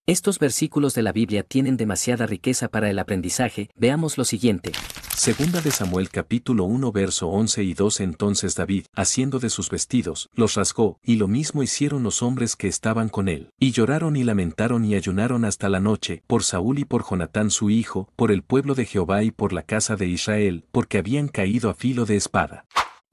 Estos versículos de la Biblia tienen demasiada riqueza para el aprendizaje. Veamos lo siguiente. Segunda de Samuel capítulo 1 verso 11 y 12. Entonces David, haciendo de sus vestidos, los rasgó, y lo mismo hicieron los hombres que estaban con él. Y lloraron y lamentaron y ayunaron hasta la noche, por Saúl y por Jonatán su hijo, por el pueblo de Jehová y por la casa de Israel, porque habían caído a filo de espada.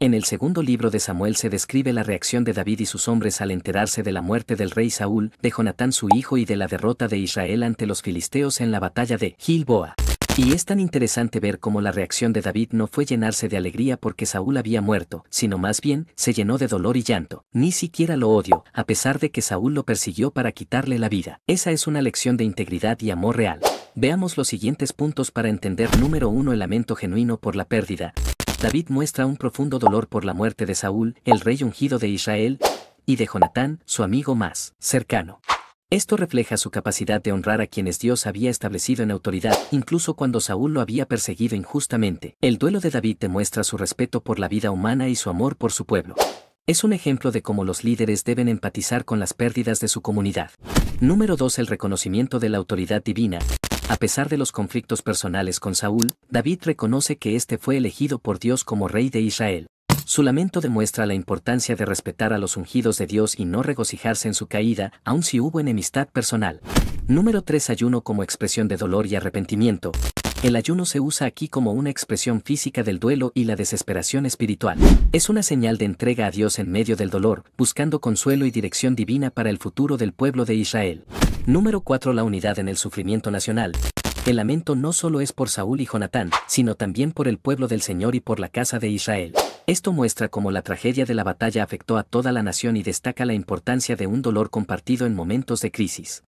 En el segundo libro de Samuel se describe la reacción de David y sus hombres al enterarse de la muerte del rey Saúl, de Jonatán su hijo y de la derrota de Israel ante los filisteos en la batalla de Gilboa. Y es tan interesante ver cómo la reacción de David no fue llenarse de alegría porque Saúl había muerto, sino más bien, se llenó de dolor y llanto. Ni siquiera lo odió, a pesar de que Saúl lo persiguió para quitarle la vida. Esa es una lección de integridad y amor real. Veamos los siguientes puntos para entender. Número 1. El lamento genuino por la pérdida. David muestra un profundo dolor por la muerte de Saúl, el rey ungido de Israel, y de Jonatán, su amigo más cercano. Esto refleja su capacidad de honrar a quienes Dios había establecido en autoridad, incluso cuando Saúl lo había perseguido injustamente. El duelo de David demuestra su respeto por la vida humana y su amor por su pueblo. Es un ejemplo de cómo los líderes deben empatizar con las pérdidas de su comunidad. Número 2. El reconocimiento de la autoridad divina. A pesar de los conflictos personales con Saúl, David reconoce que éste fue elegido por Dios como rey de Israel. Su lamento demuestra la importancia de respetar a los ungidos de Dios y no regocijarse en su caída, aun si hubo enemistad personal. Número 3. Ayuno como expresión de dolor y arrepentimiento. El ayuno se usa aquí como una expresión física del duelo y la desesperación espiritual. Es una señal de entrega a Dios en medio del dolor, buscando consuelo y dirección divina para el futuro del pueblo de Israel. Número 4. La unidad en el sufrimiento nacional. El lamento no solo es por Saúl y Jonatán, sino también por el pueblo del Señor y por la casa de Israel. Esto muestra cómo la tragedia de la batalla afectó a toda la nación y destaca la importancia de un dolor compartido en momentos de crisis.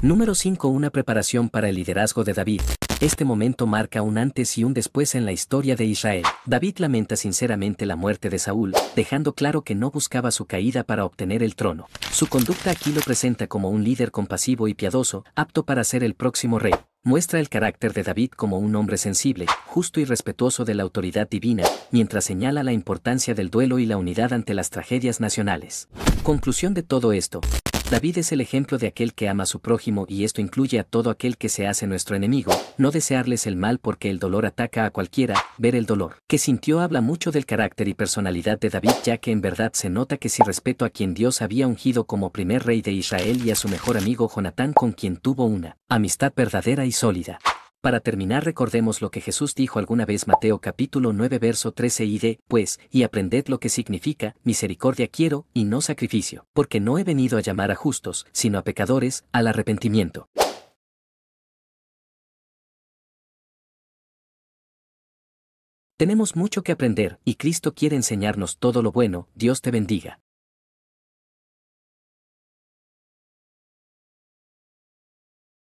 Número 5. Una preparación para el liderazgo de David. Este momento marca un antes y un después en la historia de Israel. David lamenta sinceramente la muerte de Saúl, dejando claro que no buscaba su caída para obtener el trono. Su conducta aquí lo presenta como un líder compasivo y piadoso, apto para ser el próximo rey. Muestra el carácter de David como un hombre sensible, justo y respetuoso de la autoridad divina, mientras señala la importancia del duelo y la unidad ante las tragedias nacionales. Conclusión de todo esto. David es el ejemplo de aquel que ama a su prójimo y esto incluye a todo aquel que se hace nuestro enemigo, no desearles el mal porque el dolor ataca a cualquiera. Ver el dolor que sintió habla mucho del carácter y personalidad de David, ya que en verdad se nota que sí respeto a quien Dios había ungido como primer rey de Israel y a su mejor amigo Jonatán, con quien tuvo una amistad verdadera y sólida. Para terminar, recordemos lo que Jesús dijo alguna vez. Mateo capítulo 9 verso 13 pues, y aprended lo que significa, misericordia quiero, y no sacrificio, porque no he venido a llamar a justos, sino a pecadores, al arrepentimiento. Tenemos mucho que aprender, y Cristo quiere enseñarnos todo lo bueno. Dios te bendiga.